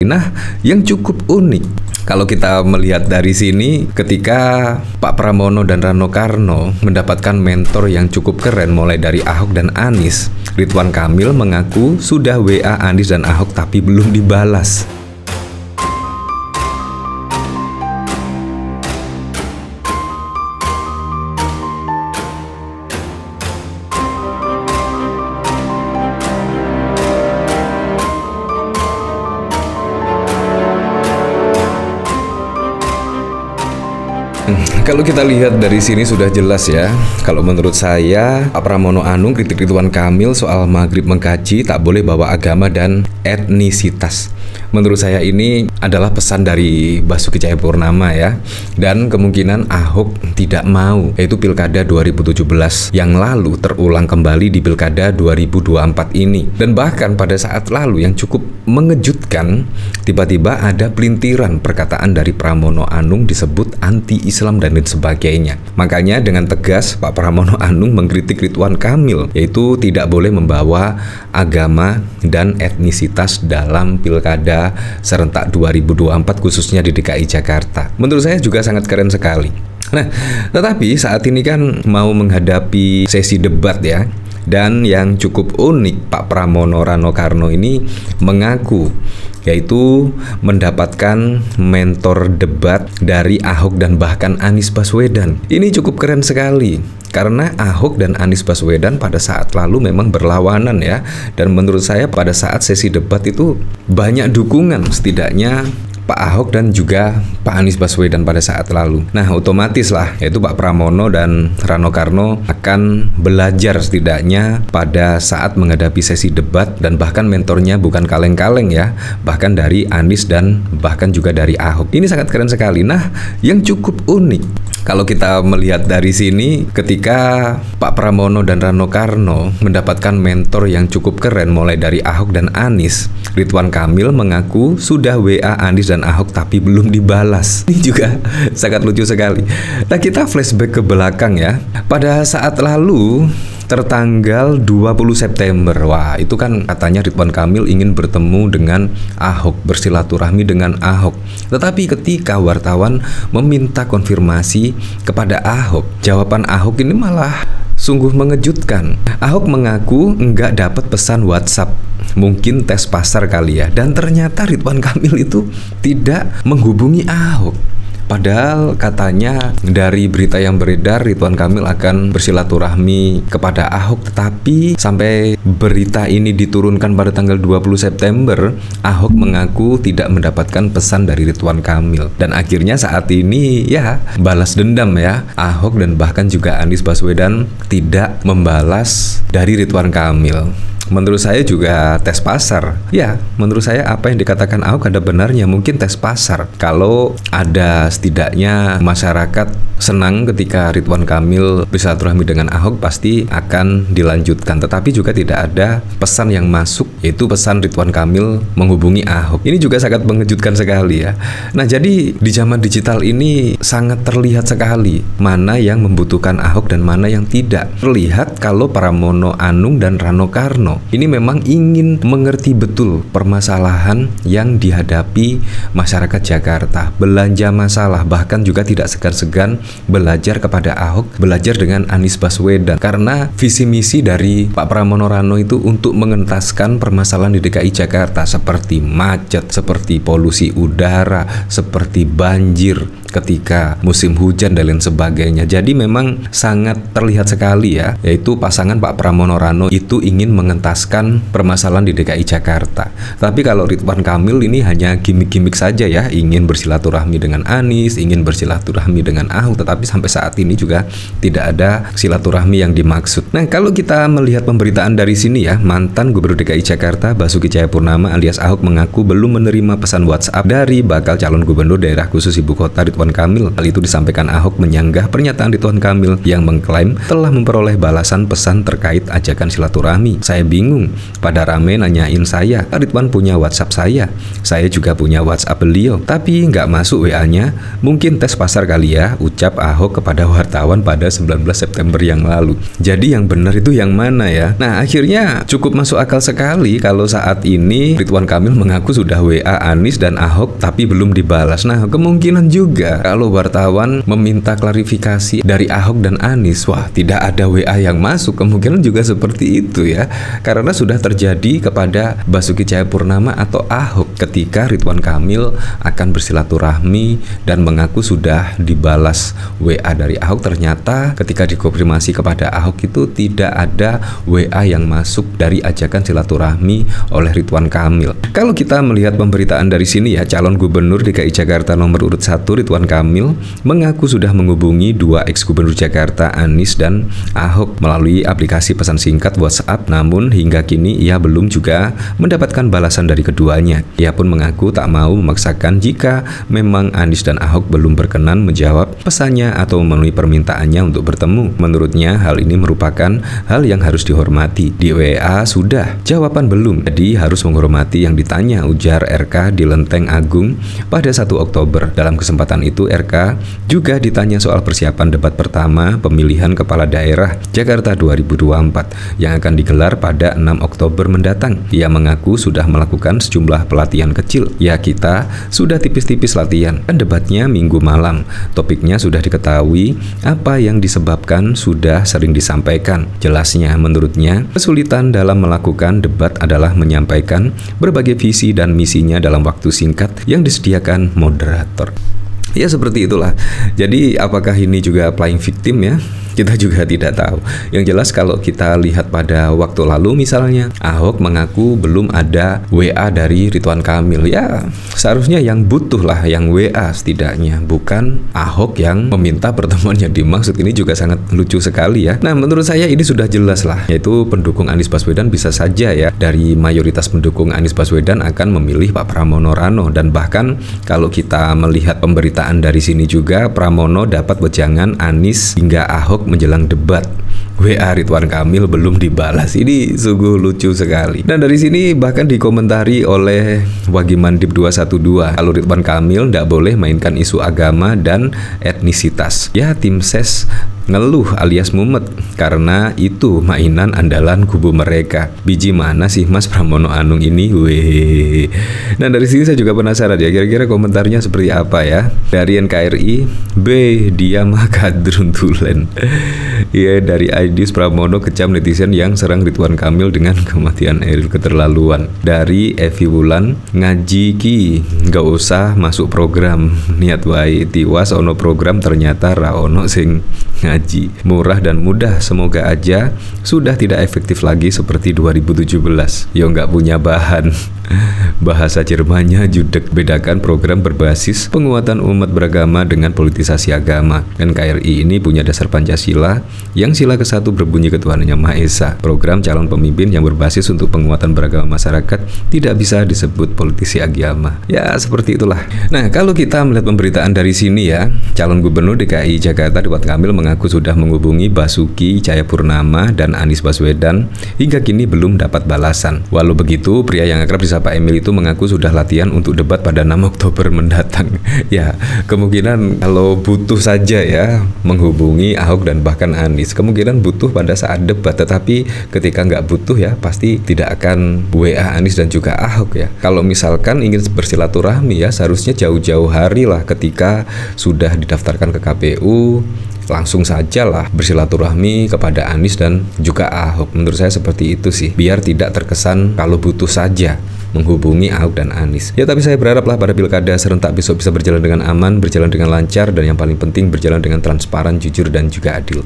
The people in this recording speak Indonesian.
Nah, yang cukup unik kalau kita melihat dari sini ketika Pak Pramono dan Rano Karno mendapatkan mentor yang cukup keren mulai dari Ahok dan Anies, Ridwan Kamil mengaku sudah WA Anies dan Ahok tapi belum dibalas. Kalau kita lihat dari sini sudah jelas ya. Kalau menurut saya, Pak Pramono Anung kritik Ridwan Kamil soal maghrib mengkaji tak boleh bawa agama dan etnisitas. Menurut saya ini adalah pesan dari Basuki Cahayapurnama ya. Dan kemungkinan Ahok tidak mau, yaitu Pilkada 2017 yang lalu terulang kembali di Pilkada 2024 ini. Dan bahkan pada saat lalu yang cukup mengejutkan, tiba-tiba ada pelintiran perkataan dari Pramono Anung disebut anti-Islam dan lain sebagainya. Makanya dengan tegas Pak Pramono Anung mengkritik Ridwan Kamil, yaitu tidak boleh membawa agama dan etnisitas dalam Pilkada serentak 2024 khususnya di DKI Jakarta. Menurut saya juga sangat keren sekali. Nah, tetapi saat ini kan mau menghadapi sesi debat ya. Dan yang cukup unik, Pak Pramono Rano Karno ini mengaku yaitu mendapatkan mentor debat dari Ahok dan bahkan Anies Baswedan. Ini cukup keren sekali karena Ahok dan Anies Baswedan pada saat lalu memang berlawanan ya. Dan menurut saya pada saat sesi debat itu banyak dukungan setidaknya Pak Ahok dan juga Pak Anies Baswedan pada saat lalu. Nah, otomatis lah, yaitu Pak Pramono dan Rano Karno akan belajar setidaknya pada saat menghadapi sesi debat dan bahkan mentornya bukan kaleng-kaleng ya, bahkan dari Anies dan bahkan juga dari Ahok. Ini sangat keren sekali. Nah, yang cukup unik kalau kita melihat dari sini ketika Pak Pramono dan Rano Karno mendapatkan mentor yang cukup keren mulai dari Ahok dan Anies, Ridwan Kamil mengaku sudah WA Anies dan Ahok tapi belum dibalas. Ini juga sangat lucu sekali. Nah, kita flashback ke belakang ya. Pada saat lalu tertanggal 20 September, wah itu kan katanya Ridwan Kamil ingin bertemu dengan Ahok, bersilaturahmi dengan Ahok. Tetapi ketika wartawan meminta konfirmasi kepada Ahok, jawaban Ahok ini malah sungguh mengejutkan. Ahok mengaku enggak dapat pesan WhatsApp, mungkin tes pasar kali ya. Dan ternyata Ridwan Kamil itu tidak menghubungi Ahok. Padahal katanya dari berita yang beredar Ridwan Kamil akan bersilaturahmi kepada Ahok, tetapi sampai berita ini diturunkan pada tanggal 20 September, Ahok mengaku tidak mendapatkan pesan dari Ridwan Kamil. Dan akhirnya saat ini ya balas dendam ya. Ahok dan bahkan juga Anies Baswedan tidak membalas dari Ridwan Kamil. Menurut saya juga tes pasar. Ya, menurut saya apa yang dikatakan Ahok ada benarnya, mungkin tes pasar. Kalau ada setidaknya masyarakat senang ketika Ridwan Kamil bersilaturahmi dengan Ahok, pasti akan dilanjutkan. Tetapi juga tidak ada pesan yang masuk, yaitu pesan Ridwan Kamil menghubungi Ahok. Ini juga sangat mengejutkan sekali ya. Nah, jadi di zaman digital ini sangat terlihat sekali mana yang membutuhkan Ahok dan mana yang tidak. Terlihat kalau Pramono Anung dan Rano Karno ini memang ingin mengerti betul permasalahan yang dihadapi masyarakat Jakarta, belanja masalah, bahkan juga tidak segan-segan belajar kepada Ahok, belajar dengan Anies Baswedan. Karena visi misi dari Pak Pramono Rano itu untuk mengentaskan permasalahan di DKI Jakarta seperti macet, seperti polusi udara, seperti banjir ketika musim hujan dan lain sebagainya. Jadi memang sangat terlihat sekali ya, yaitu pasangan Pak Pramono Rano itu ingin mengentaskan permasalahan di DKI Jakarta. Tapi kalau Ridwan Kamil ini hanya gimmick-gimmick saja ya, ingin bersilaturahmi dengan Anies, ingin bersilaturahmi dengan Ahok, tetapi sampai saat ini juga tidak ada silaturahmi yang dimaksud. Nah, kalau kita melihat pemberitaan dari sini ya, mantan Gubernur DKI Jakarta Basuki Cahayapurnama alias Ahok mengaku belum menerima pesan WhatsApp dari bakal calon gubernur daerah khusus ibu kota Ridwan Kamil. Hal itu disampaikan Ahok menyanggah pernyataan Ridwan Kamil yang mengklaim telah memperoleh balasan pesan terkait ajakan silaturahmi. Saya bingung. Pada rame nanyain saya, Ridwan punya WhatsApp saya juga punya WhatsApp beliau, tapi nggak masuk WA-nya. Mungkin tes pasar kali ya, ucap Ahok kepada wartawan pada 19 September yang lalu. Jadi yang benar itu yang mana ya? Nah, akhirnya cukup masuk akal sekali kalau saat ini Ridwan Kamil mengaku sudah WA Anies dan Ahok tapi belum dibalas. Nah, kemungkinan juga kalau wartawan meminta klarifikasi dari Ahok dan Anies, wah, tidak ada WA yang masuk, kemungkinan juga seperti itu ya. Karena sudah terjadi kepada Basuki Cahayapurnama atau Ahok ketika Ridwan Kamil akan bersilaturahmi dan mengaku sudah dibalas WA dari Ahok. Ternyata ketika dikonfirmasi kepada Ahok itu tidak ada WA yang masuk dari ajakan silaturahmi oleh Ridwan Kamil. Kalau kita melihat pemberitaan dari sini ya, calon gubernur DKI Jakarta nomor urut 1 Ridwan Kamil mengaku sudah menghubungi dua ex-gubernur Jakarta Anies dan Ahok melalui aplikasi pesan singkat WhatsApp, namun hingga kini ia belum juga mendapatkan balasan dari keduanya. Ia pun mengaku tak mau memaksakan jika memang Anies dan Ahok belum berkenan menjawab pesannya atau memenuhi permintaannya untuk bertemu. Menurutnya hal ini merupakan hal yang harus dihormati. Di WA sudah, jawaban belum, jadi harus menghormati yang ditanya, ujar RK di Lenteng Agung pada 1 Oktober. Dalam kesempatan itu RK juga ditanya soal persiapan debat pertama pemilihan kepala daerah Jakarta 2024 yang akan digelar pada 6 Oktober mendatang. Ia mengaku sudah melakukan sejumlah pelatihan kecil. Ya, kita sudah tipis-tipis latihan. Kan debatnya Minggu malam. Topiknya sudah diketahui, apa yang disebabkan sudah sering disampaikan. Jelasnya, menurutnya, kesulitan dalam melakukan debat adalah menyampaikan berbagai visi dan misinya dalam waktu singkat yang disediakan moderator. Ya, seperti itulah. Jadi apakah ini juga playing victim ya? Kita juga tidak tahu. Yang jelas kalau kita lihat pada waktu lalu misalnya, Ahok mengaku belum ada WA dari Ridwan Kamil. Ya, seharusnya yang butuh lah yang WA setidaknya, bukan Ahok yang meminta pertemuan yang dimaksud. Ini juga sangat lucu sekali ya. Nah, menurut saya ini sudah jelas lah, yaitu pendukung Anies Baswedan bisa saja ya, dari mayoritas pendukung Anies Baswedan akan memilih Pak Pramono Rano. Dan bahkan kalau kita melihat pemberitaan dari sini juga, Pramono dapat wejangan Anies hingga Ahok menjelang debat. WA Ridwan Kamil belum dibalas. Ini sungguh lucu sekali. Dan dari sini bahkan dikomentari oleh Wagimandip 212, kalau Ridwan Kamil tidak boleh mainkan isu agama dan etnisitas. Ya, tim ses ngeluh alias mumet karena itu mainan andalan kubu mereka. Biji mana sih Mas Pramono Anung ini? Weh. Nah, dari sini saya juga penasaran ya, kira-kira komentarnya seperti apa ya. Dari NKRI, B dia mah kadrun tulen. Ya, dari Aidis Pramono, kecam netizen yang serang Ridwan Kamil dengan kematian Eril, keterlaluan. Dari Evi Wulan, ngaji ki nggak usah masuk program, niat wae tiwas ono program ternyata ra ono sing ngaji. Murah dan mudah, semoga aja sudah tidak efektif lagi seperti 2017. Yo nggak punya bahan. Bahasa Jermannya judek, bedakan program berbasis penguatan umat beragama dengan politisasi agama. NKRI ini punya dasar Pancasila yang sila ke-1 berbunyi ketuhanan Yang Maha Esa. Program calon pemimpin yang berbasis untuk penguatan beragama masyarakat tidak bisa disebut politisi agama. Ya, seperti itulah. Nah, kalau kita melihat pemberitaan dari sini ya, calon gubernur DKI Jakarta Ridwan Kamil mengaku sudah menghubungi Basuki Cahayapurnama dan Anies Baswedan, hingga kini belum dapat balasan. Walau begitu, pria yang akrab disapa Emil itu mengaku sudah latihan untuk debat pada 6 Oktober mendatang. Ya, kemungkinan kalau butuh saja ya menghubungi Ahok dan bahkan Anies, kemungkinan butuh pada saat debat. Tetapi ketika nggak butuh ya pasti tidak akan WA Anies dan juga Ahok ya. Kalau misalkan ingin bersilaturahmi ya seharusnya jauh-jauh hari lah, ketika sudah didaftarkan ke KPU langsung saja lah bersilaturahmi kepada Anies dan juga Ahok. Menurut saya seperti itu sih, biar tidak terkesan kalau butuh saja menghubungi Ahok dan Anies. Ya, tapi saya berharap lah pada pilkada serentak besok bisa berjalan dengan aman, berjalan dengan lancar, dan yang paling penting berjalan dengan transparan, jujur, dan juga adil.